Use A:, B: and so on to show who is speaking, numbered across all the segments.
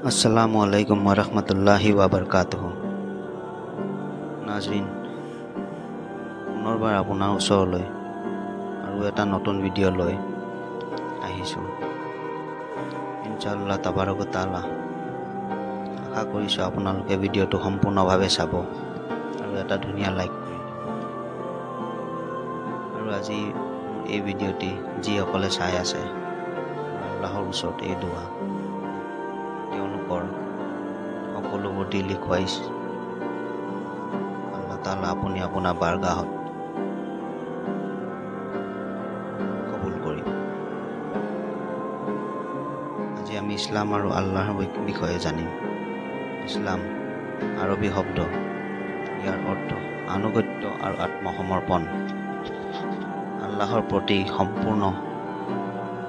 A: Assalamualaikum warahmatullahi wabarakatuh. Nazrin, পুনৰবাৰ আপোনাৰ ওচৰলৈ আৰু এটা নতুন ভিডিঅ' লৈ আহিছোঁ। ইনশাআল্লাহ তাবাৰক তাআলা আশা কৰিছোঁ আপোনালোকে ভিডিঅ'টো সম্পূৰ্ণভাৱে চাব আৰু এটা ধুনীয়া লাইক কৰি দিব। আৰু আজি এই ভিডিঅ'টি যিসকলে চাই আছে, আল্লাহৰ ওচৰত এই দুৱা, তেওঁলোকৰ সকলোবোৰ দিলি খুৱাইছ আল্লাহ তাআলা আপুনি আপোনাৰ বাৰগাহত কবুল কৰিব। আজি আমি ইছলাম আৰু আল্লাহৰ বিষয়ে জানিম। ইছলাম আৰবী শব্দ, ইয়াৰ অৰ্থ আনুগত্য আৰু আত্মসমৰ্পণ। আল্লাহৰ প্ৰতি সম্পূৰ্ণ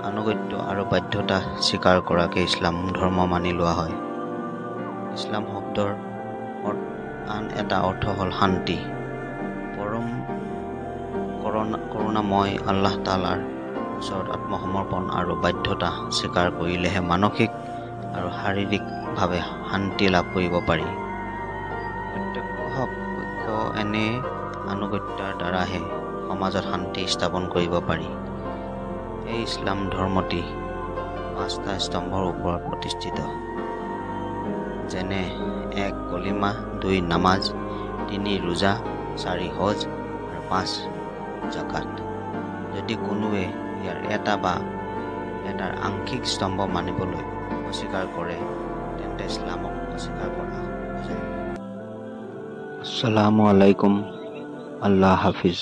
A: আনুগত্য আৰু বাধ্যতা স্বীকাৰ কৰাকে ইছলাম ধৰ্ম মানি লোৱা হয়। ইছলাম শব্দৰ আন এটা অৰ্থ হ'ল শান্তি। পৰম কৰোণাময় আল্লাহ তাআলাৰ ওচৰত আত্মসমৰ্পণ আৰু বাধ্যতা স্বীকাৰ কৰিলেহে মানসিক আৰু শাৰীৰিকভাৱে শান্তি লাভ কৰিব পাৰি। প্ৰত্যক্ষ এনে আনুগত্যৰ দ্বাৰাহে সমাজত শান্তি স্থাপন কৰিব পাৰি। এই ইছলাম ধৰ্মটি 5টা স্তম্ভৰ ওপৰত প্ৰতিষ্ঠিত, যেনে 1 কলিমা, 2 নামাজ, 3 ৰোজা, 4 হজ আৰু 5 জাকাত। যদি কোনোৱে ইয়াৰ এটা বা এটাৰ আংশিক স্তম্ভ মানিবলৈ অস্বীকাৰ কৰে, তেন্তে ইছলামক অস্বীকাৰ কৰা বুজায়। আসসালামু আলাইকুম, আল্লাহ হাফিজ।